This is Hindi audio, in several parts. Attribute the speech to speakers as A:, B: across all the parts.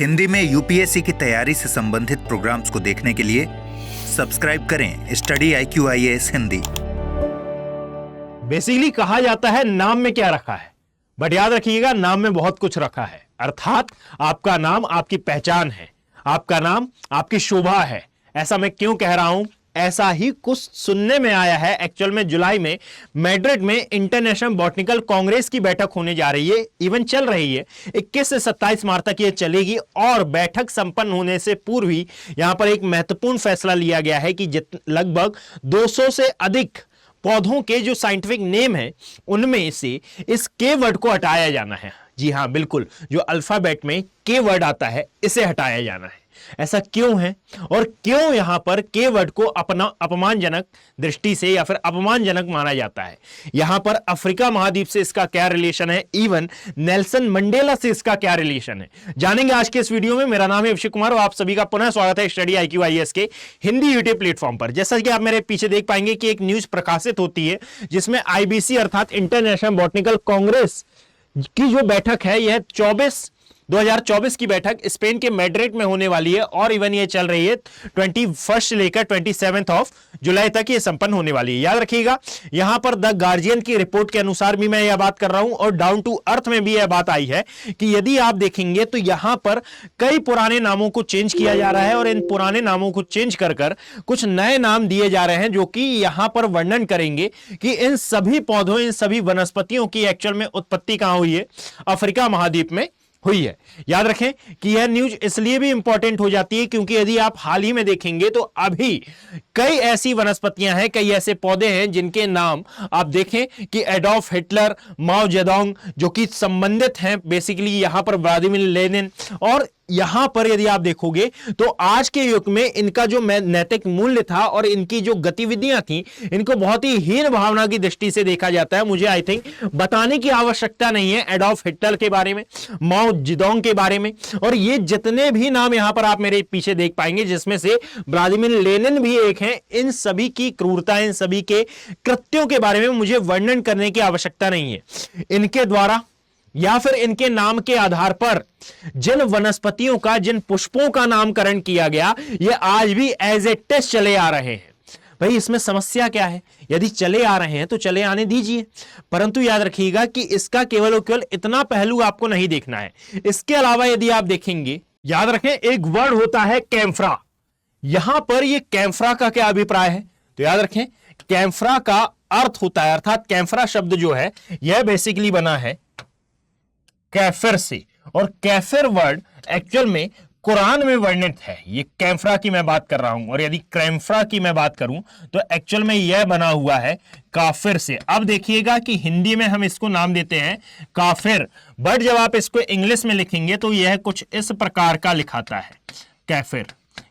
A: हिंदी में यूपीएससी की तैयारी से संबंधित प्रोग्राम्स को देखने के लिए सब्सक्राइब करें स्टडी IQIAS हिंदी।
B: बेसिकली कहा जाता है नाम में क्या रखा है, बट याद रखिएगा नाम में बहुत कुछ रखा है। अर्थात आपका नाम आपकी पहचान है, आपका नाम आपकी शोभा है। ऐसा मैं क्यों कह रहा हूं? ऐसा ही कुछ सुनने में आया है। एक्चुअल में जुलाई में मैड्रिड में इंटरनेशनल बॉटनिकल कांग्रेस की बैठक होने जा रही है, इवन चल रही है। 21 से 27 मार्च तक ये चलेगी और बैठक संपन्न होने से पूर्व ही यहां पर एक महत्वपूर्ण फैसला लिया गया है कि लगभग 200 से अधिक पौधों के जो साइंटिफिक नेम है उनमें से इस के वर्ड को हटाया जाना है। जी हां, बिल्कुल, जो अल्फाबेट में के वर्ड आता है इसे हटाया जाना है। ऐसा क्यों है और क्यों यहां पर के वर्ड को अपना अपमानजनक दृष्टि से या फिर अपमानजनक माना जाता है? यहां पर अफ्रीका महाद्वीप से इसका क्या रिलेशन है, इवन नेल्सन मंडेला से इसका क्या रिलेशन है, जानेंगे आज के इस वीडियो में। मेरा नाम है अभिषेक कुमार और आप सभी का पुनः स्वागत है स्टडी IQIAS के हिंदी यूट्यूब प्लेटफॉर्म पर। जैसा कि आप मेरे पीछे देख पाएंगे कि एक न्यूज प्रकाशित होती है जिसमें IBC अर्थात इंटरनेशनल बॉटनिकल कांग्रेस की जो बैठक है यह 2024 की बैठक स्पेन के मैड्रिड में होने वाली है और इवन ये चल रही है 21 से लेकर 27 जुलाई तक ये संपन्न होने वाली है। याद रखिएगा यहां पर द गार्जियन की रिपोर्ट के अनुसार भी मैं यह बात कर रहा हूं और डाउन टू अर्थ में भी यह बात आई है कि यदि आप देखेंगे तो यहां पर कई पुराने नामों को चेंज किया जा रहा है और इन पुराने नामों को चेंज कर कुछ नए नाम दिए जा रहे हैं जो कि यहां पर वर्णन करेंगे कि इन सभी पौधों, इन सभी वनस्पतियों की एक्चुअल में उत्पत्ति कहां हुई है, अफ्रीका महाद्वीप में हुई है। याद रखें कि यह न्यूज इसलिए भी इंपॉर्टेंट हो जाती है क्योंकि यदि आप हाल ही में देखेंगे तो अभी कई ऐसी वनस्पतियां हैं, कई ऐसे पौधे हैं जिनके नाम आप देखें कि एडोल्फ हिटलर, माओ जेडोंग जो कि संबंधित हैं बेसिकली यहां पर व्लादिमीर लेनिन। और यहां पर यदि आप देखोगे तो आज के युग में इनका जो नैतिक मूल्य था और इनकी जो गतिविधियां थी इनको बहुत ही हीन भावना की दृष्टि से देखा जाता है। मुझे आई थिंक बताने की आवश्यकता नहीं है एडोल्फ हिटलर के बारे में, माओ जेडोंग के बारे में, और ये जितने भी नाम यहां पर आप मेरे पीछे देख पाएंगे जिसमें से व्लादिमीर लेनिन भी एक हैं। इन सभी की क्रूरता, इन सभी के कृत्यों के बारे में मुझे वर्णन करने की आवश्यकता नहीं है। इनके द्वारा या फिर इनके नाम के आधार पर जिन वनस्पतियों का, जिन पुष्पों का नामकरण किया गया ये आज भी एज ए टेस्ट चले आ रहे हैं। भाई इसमें समस्या क्या है? यदि चले आ रहे हैं तो चले आने दीजिए, परंतु याद रखिएगा कि इसका केवल और केवल इतना पहलू आपको नहीं देखना है। इसके अलावा यदि आप देखेंगे, याद रखें एक वर्ड होता है कैम्फ्रा। यहां पर ये कैम्फ्रा का क्या अभिप्राय है? तो याद रखें कैम्फ्रा का अर्थ होता है, अर्थात कैम्फ्रा शब्द जो है यह बेसिकली बना है कैफिर से, और कैफिर वर्ड एक्चुअल में कुरान में वर्णित है। ये कैम्फ्रा की मैं बात कर रहा हूं और यदि कैम्फ्रा की मैं बात करूं तो एक्चुअल में यह बना हुआ है काफिर से। अब देखिएगा कि हिंदी में हम इसको नाम देते हैं काफिर, बट जब आप इसको इंग्लिश में लिखेंगे तो यह कुछ इस प्रकार का लिखाता है कैफिर।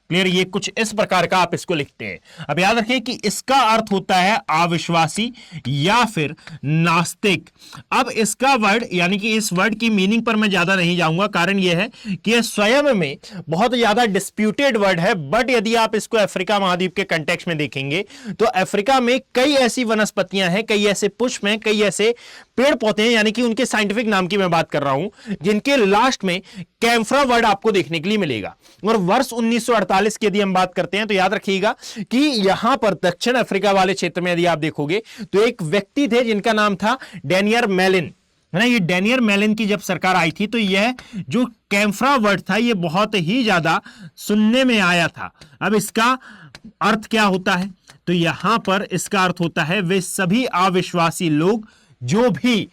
B: क्लियर? ये कुछ इस प्रकार का आप इसको लिखते हैं। अब याद रखें कि इसका अर्थ होता है अविश्वासी या फिर नास्तिक। अब इसका वर्ड यानी कि इस वर्ड की मीनिंग पर मैं ज्यादा नहीं जाऊंगा, कारण यह है कि यह स्वयं में बहुत ज्यादा डिस्प्यूटेड वर्ड है। बट यदि आप इसको अफ्रीका महाद्वीप के कंटेक्स्ट में देखेंगे तो अफ्रीका में कई ऐसी वनस्पतियां हैं, कई ऐसे पुष्प हैं, कई ऐसे पेड़ पौधे हैं, यानी कि उनके साइंटिफिक नाम की मैं बात कर रहा हूं, जिनके लास्ट में कैम्फ्रा वर्ड आपको देखने के लिए मिलेगा। और वर्ष 1948 की यदि हम बात करते हैं तो याद रखिएगा कि यहां पर दक्षिण अफ्रीका वाले क्षेत्र में यदि आप देखोगे तो एक व्यक्ति थे जिनका नाम था डेनियर मेलिन, है ना। ये डेनियर मेलिन की जब सरकार आई थी तो यह जो कैम्फ्रा वर्ड था ये बहुत ही ज्यादा सुनने में आया था। अब इसका अर्थ क्या होता है? तो यहां पर इसका अर्थ होता है वे सभी अविश्वासी लोग जो भी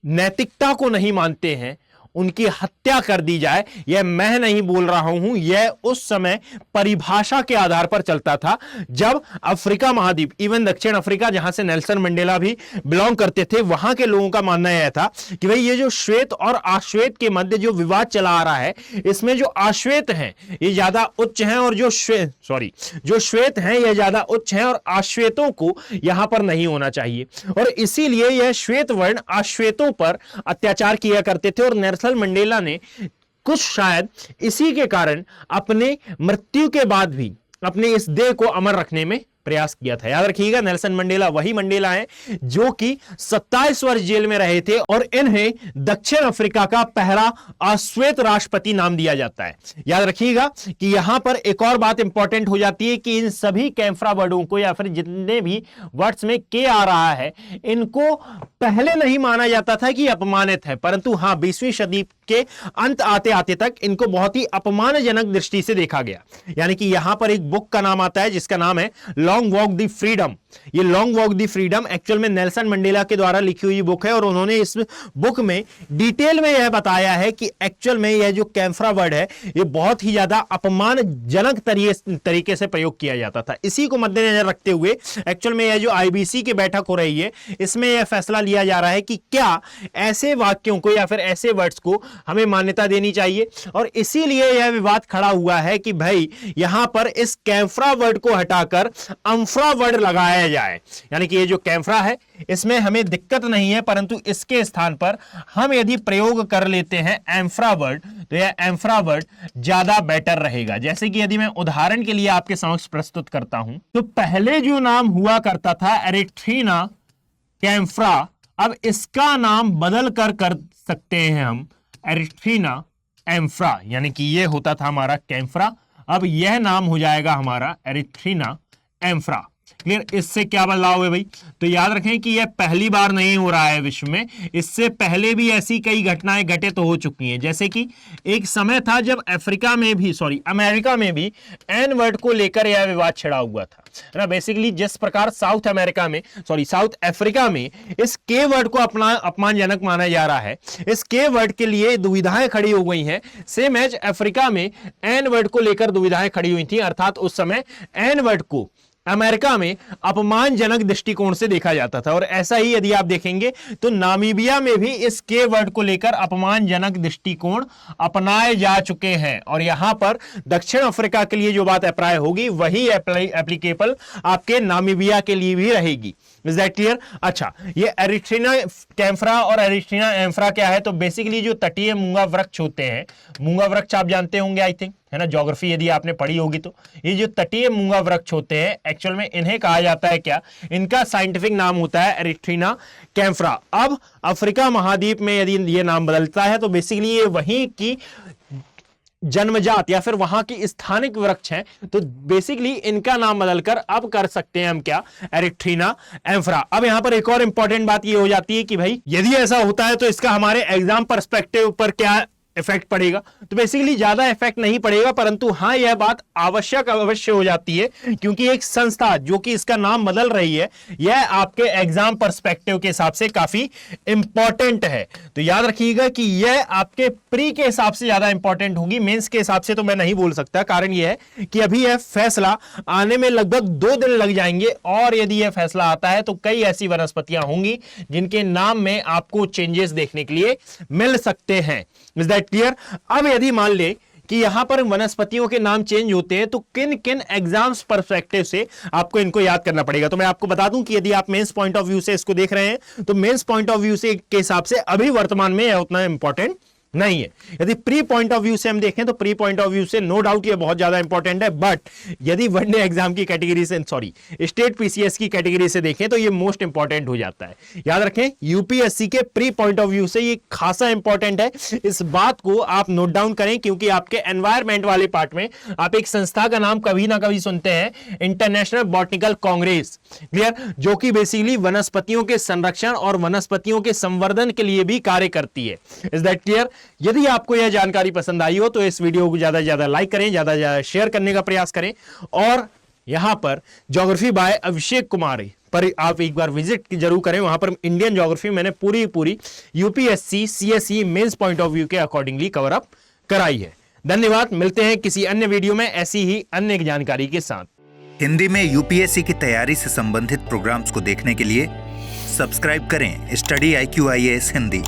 B: नैतिकता को नहीं मानते हैं उनकी हत्या कर दी जाए। यह मैं नहीं बोल रहा हूं, यह उस समय परिभाषा के आधार पर चलता था जब अफ्रीका महाद्वीप, इवन दक्षिण अफ्रीका जहां से नेल्सन मंडेला भी बिलोंग करते थे, वहां के लोगों का मानना यह था कि भाई ये जो श्वेत और आश्वेत के मध्य जो विवाद चला आ रहा है इसमें जो आश्वेत हैं ये ज्यादा उच्च हैं और जो श्वेत हैं ये ज्यादा उच्च हैं और आश्वेतों को यहां पर नहीं होना चाहिए। और इसीलिए यह श्वेत वर्ण आश्वेतों पर अत्याचार किया करते थे और नेल्सन मंडेला ने कुछ शायद इसी के कारण अपने मृत्यु के बाद भी अपने इस देह को अमर रखने में प्रयास किया था। याद रखिएगा, नेल्सन मंडेला वही मंडेला है जो कि 27 वर्ष जेल में रहे थे और इन्हें दक्षिण अफ्रीका का पहला अश्वेत राष्ट्रपति नाम दिया जाता है। याद रखिएगा कि यहां पर एक और बात इंपॉर्टेंट हो जाती है कि इन सभी कैम्फ्रा वर्डों को या फिर जितने भी वर्ड्स में के आ रहा है, इनको पहले नहीं माना जाता था कि अपमानित है, परंतु हां 20वीं सदी के अंत आते आते तक इनको बहुत ही अपमानजनक दृष्टि से देखा गया। यानी कि यहां पर एक बुक का नाम आता है जिसका नाम है लॉन्ग वॉक द फ्रीडम। ये long walk the freedom actual में नेल्सन मंडेला के द्वारा लिखी हुई बुक है और उन्होंने इस बुक में डिटेल में यह बताया है कि एक्चुअल में यह जो कैम्फ्रा वर्ड है ये बहुत ही ज्यादा अपमानजनक तरीके से प्रयोग किया जाता था। इसी को मद्देनजर रखते हुए एक्चुअल में यह जो आईबीसी की बैठक हो रही है इसमें यह फैसला लिया जा रहा है कि क्या ऐसे वाक्यों को या फिर ऐसे वर्ड्स को हमें मान्यता देनी चाहिए, और इसीलिए यह विवाद खड़ा हुआ है कि भाई यहां पर इस कैम्फ्रा वर्ड को हटाकर अम्फ्रा वर्ड लगाया जाए। यानी कि ये जो कैम्फ्रा है इसमें हमें दिक्कत नहीं है, परंतु इसके स्थान पर हम यदि प्रयोग कर लेते हैं एम्फ्रा वर्ड तो यह एम्फ्रा वर्ड ज्यादा बेटर रहेगा। जैसे कि यदि मैं उदाहरण के लिए आपके समक्ष प्रस्तुत करता हूं तो पहले जो नाम हुआ करता था एरिथ्रीना कैम्फ्रा, अब इसका नाम बदल कर सकते हैं हम एरिथ्रीना एम्फ्रा। यानी कि यह होता था हमारा कैम्फ्रा, अब यह नाम हो जाएगा हमारा एरिथ्रीना एम्फ्रा। क्लियर? इससे क्या बदलाव है भाई? तो याद रखें कि यह पहली बार नहीं हो रहा है विश्व में, इससे पहले भी ऐसी कई घटनाएं घटित तो हो चुकी हैं। जैसे कि एक समय था जब अमेरिका में भी एन वर्ड को लेकर यह विवाद छिड़ा हुआ था, है ना। बेसिकली जिस प्रकार साउथ अफ्रीका में इस के वर्ड को अपना अपमानजनक माना जा रहा है, इस के वर्ड के लिए दुविधाएं खड़ी हो गई हैं, सेम एज अफ्रीका में एन वर्ड को लेकर दुविधाएं खड़ी हुई थी। अर्थात उस समय एन वर्ड को अमेरिका में अपमानजनक दृष्टिकोण से देखा जाता था, और ऐसा ही यदि आप देखेंगे तो नामीबिया में भी इस के वर्ड को लेकर अपमानजनक दृष्टिकोण अपनाए जा चुके हैं। और यहां पर दक्षिण अफ्रीका के लिए जो बात अप्लाई होगी वही एप्लीकेबल आपके नामीबिया के लिए भी रहेगी। Is that clear? अच्छा, ये एरिथ्रीना कैम्फ्रा और एरिथ्रीना एम्फ्रा क्या है? तो बेसिकली जो तटीय मूंगा वृक्ष होते हैं, मूंगा वृक्ष आप जानते होंगे आई थिंक, है ना, ज्योग्राफी यदि आपने पढ़ी होगी तो ये जो तटीय मूंगा वृक्ष होते हैं एक्चुअल में इन्हें कहा जाता है क्या? इनका साइंटिफिक नाम होता है एरिथ्रीना कैम्फ्रा। अब अफ्रीका महाद्वीप में यदि ये नाम बदलता है तो बेसिकली ये वहीं की जन्मजात या फिर वहां की स्थानिक वृक्ष हैं, तो बेसिकली इनका नाम बदलकर अब कर सकते हैं हम क्या? एरिथ्रीना एम्फ्रा। अब यहां पर एक और इंपॉर्टेंट बात ये हो जाती है कि भाई यदि ऐसा होता है तो इसका हमारे एग्जाम पर्सपेक्टिव पर क्या इफेक्ट पड़ेगा? तो बेसिकली ज्यादा इफेक्ट नहीं पड़ेगा, परंतु हां यह बात अवश्य हो जाती है क्योंकि एक संस्था जो कि इसका नाम बदल रही है यह आपके एग्जाम पर्सपेक्टिव के हिसाब से काफी इंपॉर्टेंट है। तो याद रखिएगा कि यह आपके प्री के हिसाब से ज्यादा इंपॉर्टेंट होगी, मेंस के हिसाब से तो मैं नहीं बोल सकता। कारण यह है कि अभी यह फैसला आने में लगभग 2 दिन लग जाएंगे, और यदि यह फैसला आता है तो कई ऐसी वनस्पतियां होंगी जिनके नाम में आपको चेंजेस देखने के लिए मिल सकते हैं। Is that clear? अब यदि मान ले कि यहां पर वनस्पतियों के नाम चेंज होते हैं तो किन किन एग्जाम्स पर्सपेक्टिव से आपको इनको याद करना पड़ेगा। तो मैं आपको बता दूं कि यदि आप मेंस पॉइंट ऑफ व्यू से इसको देख रहे हैं तो मेंस पॉइंट ऑफ व्यू से के हिसाब से अभी वर्तमान में यह उतना इंपॉर्टेंट नहीं है। यदि प्री पॉइंट ऑफ व्यू से हम देखें तो प्री पॉइंट ऑफ व्यू से नो डाउट ये बहुत ज्यादा इंपॉर्टेंट है, बट यदि वनडे एग्जाम की कैटेगरी से स्टेट पीसीएस की कैटेगरी से देखें तो ये मोस्ट इंपॉर्टेंट हो जाता है। याद रखें यूपीएससी के प्री पॉइंट ऑफ व्यू से ये खासा इंपॉर्टेंट है, इस बात को आप नोट डाउन करें क्योंकि आपके एनवायरमेंट वाले पार्ट में आप एक संस्था का नाम कभी ना कभी सुनते हैं, इंटरनेशनल बॉटनिकल कांग्रेस। क्लियर? जो कि बेसिकली वनस्पतियों के संरक्षण और वनस्पतियों के संवर्धन के लिए भी कार्य करती है। Is that clear? यदि आपको यह जानकारी पसंद आई हो तो इस वीडियो को ज्यादा से ज्यादा लाइक करें, ज्यादा से ज्यादा शेयर करने का प्रयास करें, और यहां पर ज्योग्राफी बाय अभिषेक कुमार पर आप एक बार विजिट जरूर करें। वहां पर इंडियन ज्योग्राफी मैंने पूरी UPSC CSE mains point of view के अकॉर्डिंगली कवर अप कराई है। धन्यवाद। मिलते हैं किसी अन्य वीडियो में ऐसी ही अन्य जानकारी के साथ।
A: हिंदी में यूपीएससी की तैयारी से संबंधित प्रोग्राम्स को देखने के लिए सब्सक्राइब करें स्टडी IQ IAS हिंदी।